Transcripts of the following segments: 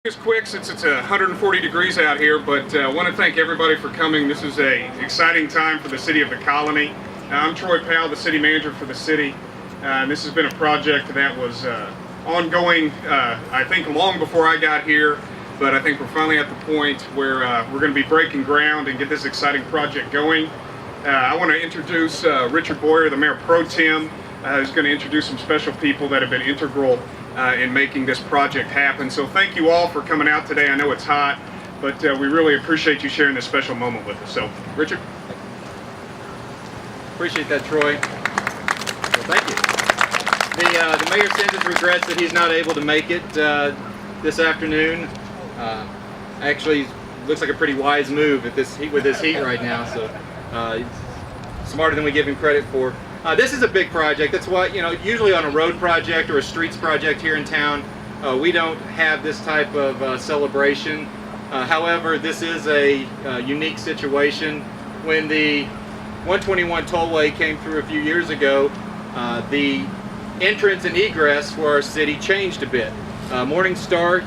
It's quick since it's 140 degrees out here, but I want to thank everybody for coming. This is a exciting time for the city of the Colony. I'm Troy Powell, the city manager for the city. This has been a project that was ongoing, I think, long before I got here, but I think we're finally at the point where we're going to be breaking ground and get this exciting project going. I want to introduce Richard Boyer, the Mayor Pro Tem, who's going to introduce some special people that have been integral in making this project happen. So thank you all for coming out today. I know it's hot, but we really appreciate you sharing this special moment with us. So, Richard? Appreciate that, Troy. Well, thank you. The mayor sends his regrets that he's not able to make it this afternoon. Actually, looks like a pretty wise move with this heat right now. So, smarter than we give him credit for. This is a big project. That's why, usually on a road project or a streets project here in town, we don't have this type of celebration. However, this is a unique situation. When the 121 tollway came through a few years ago, the entrance and egress for our city changed a bit. Morning Star,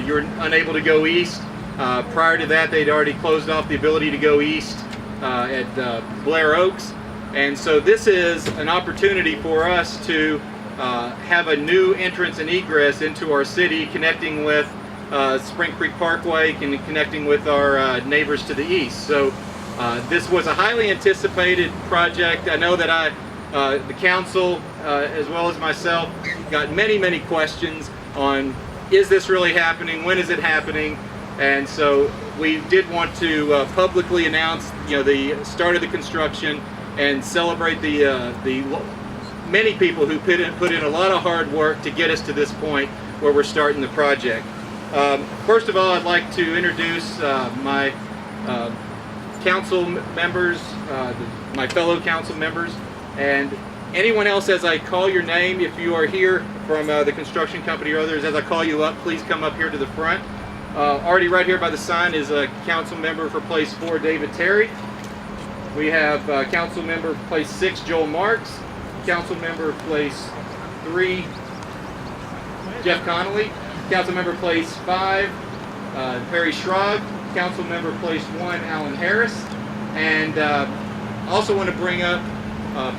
you're unable to go east. Prior to that, they'd already closed off the ability to go east at Blair Oaks. And so this is an opportunity for us to have a new entrance and egress into our city, connecting with Spring Creek Parkway and connecting with our neighbors to the east. So this was a highly anticipated project. I know that the council, as well as myself, got many questions on, is this really happening? When is it happening? And so we did want to publicly announce, the start of the construction and celebrate the many people who put in a lot of hard work to get us to this point where we're starting the project. First of all, I'd like to introduce my council members, my fellow council members, and anyone else. As I call your name, if you are here from the construction company or others, as I call you up, please come up here to the front. Already right here by the sign is a council member for Place 4, David Terry. We have council member Place 6, Joel Marks. Council member Place 3, Jeff Connolly. Council member Place 5, Perry Schrag. Council member Place 1, Alan Harris. And also want to bring up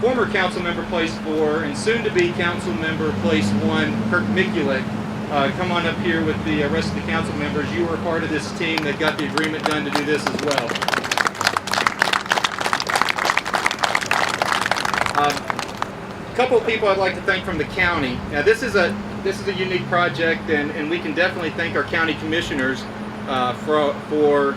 former council member Place 4 and soon to be council member Place 1, Kirk Mikulek. Come on up here with the rest of the council members. You were part of this team that got the agreement done to do this as well. A couple of people I'd like to thank from the county. Now this is a unique project, and we can definitely thank our county commissioners for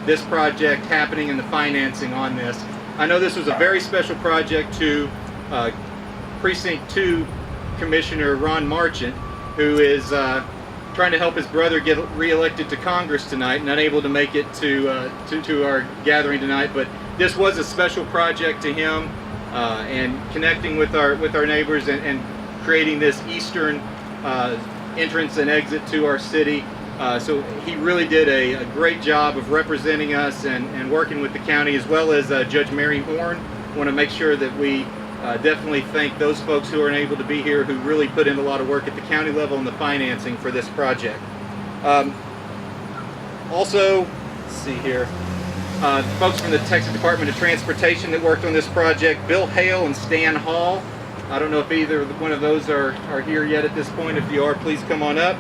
this project happening and the financing on this. I know this was a very special project to Precinct 2 Commissioner Ron Marchant, who is trying to help his brother get re-elected to Congress tonight and unable to make it to our gathering tonight. But this was a special project to him. And connecting with our neighbors and creating this eastern entrance and exit to our city. So he really did a great job of representing us and working with the county, as well as Judge Mary Horn. Want to make sure that we definitely thank those folks who are unable to be here, who really put in a lot of work at the county level and the financing for this project. Also, let's see here. Folks from the Texas Department of Transportation that worked on this project, Bill Hale and Stan Hall. I don't know if either one of those are here yet at this point. If you are, please come on up.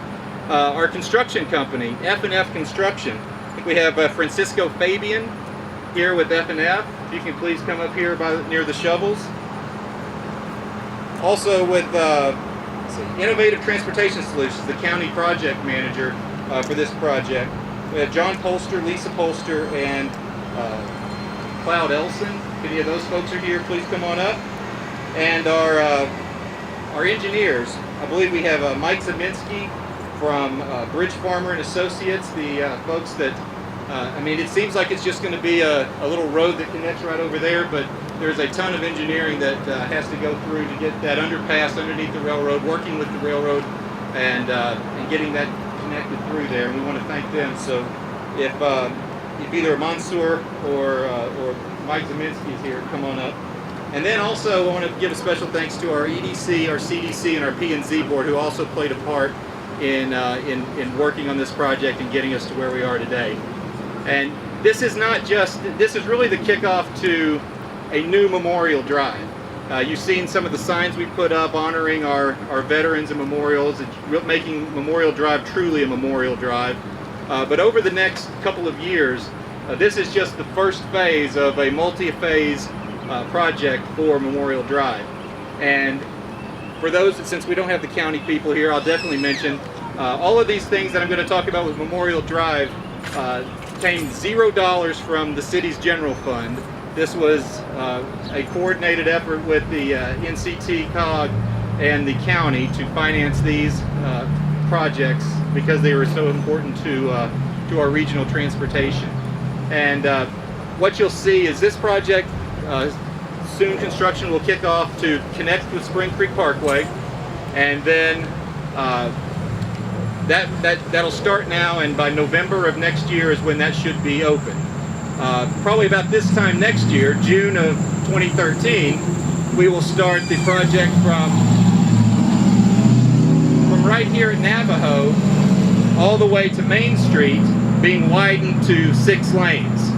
Our construction company, F&F Construction. I think we have Francisco Fabian here with F&F. If you can please come up here near the shovels. Also with Innovative Transportation Solutions, the county project manager for this project. We have John Polster, Lisa Polster, and Cloud Elson. If any of those folks are here, please come on up. And our engineers, I believe we have Mike Zeminski from Bridge Farmer and Associates, the folks that, it seems like it's just going to be a little road that connects right over there, but there's a ton of engineering that has to go through to get that underpass underneath the railroad, working with the railroad, and getting that connected through there, and we want to thank them. So if either Mansour or Mike Zeminski is here, come on up. And then also I want to give a special thanks to our EDC, our CDC, and our P&Z board, who also played a part in working on this project and getting us to where we are today. And this is really the kickoff to a new Memorial Drive. You've seen some of the signs we put up honoring our veterans and memorials, and making Memorial Drive truly a Memorial Drive. But over the next couple of years, this is just the first phase of a multi-phase project for Memorial Drive. And for those, since we don't have the county people here, I'll definitely mention all of these things that I'm going to talk about with Memorial Drive came $0 from the city's general fund. This was a coordinated effort with the NCT COG and the county to finance these projects because they were so important to our regional transportation. And what you'll see is this project, soon construction will kick off to connect with Spring Creek Parkway, and then that'll start now, and by November of next year is when that should be open. Probably about this time next year, June of 2013, we will start the project from right here at Navajo all the way to Main Street, being widened to 6 lanes.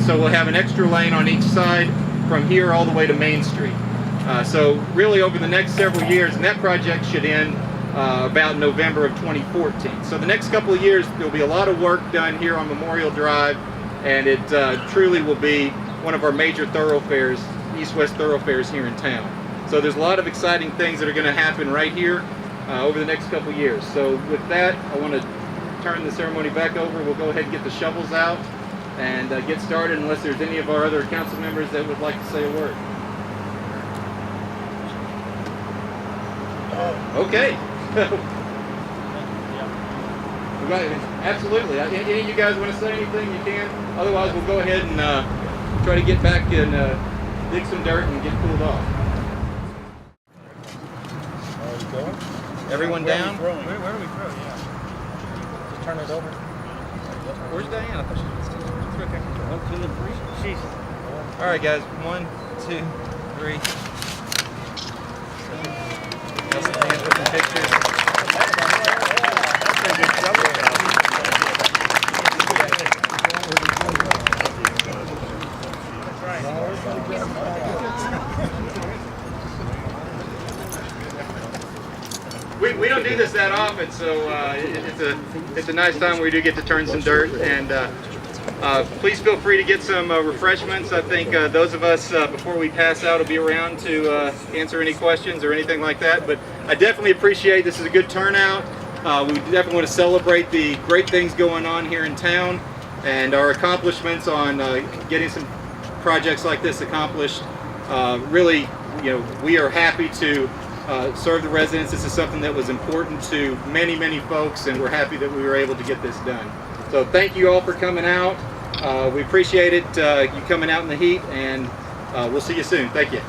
So we'll have an extra lane on each side from here all the way to Main Street. So really over the next several years, and that project should end about November of 2014. So the next couple of years, there'll be a lot of work done here on Memorial Drive, and it truly will be one of our major thoroughfares, east-west thoroughfares here in town. So there's a lot of exciting things that are going to happen right here over the next couple of years. So with that, I want to turn the ceremony back over. We'll go ahead and get the shovels out and get started, unless there's any of our other council members that would like to say a word. Okay. Absolutely. Any of you guys want to say anything, you can. Otherwise, we'll go ahead and try to get back and dig some dirt and get cooled off. Everyone down? Where are we from? Yeah. Just turn it over. Where's Diane? I thought she was okay. 1, 2, and 3. She's. All right, guys. 1, 2, 3. For some pictures. We don't do this that often, so it's a nice time where we do get to turn some dirt. And please feel free to get some refreshments. I think those of us before we pass out will be around to answer any questions or anything like that. But I definitely appreciate this is a good turnout. We definitely want to celebrate the great things going on here in town and our accomplishments on getting some projects like this accomplished. Really, we are happy to serve the residents. This is something that was important to many, many folks, and we're happy that we were able to get this done. So thank you all for coming out. We appreciate it, you coming out in the heat, and we'll see you soon. Thank you.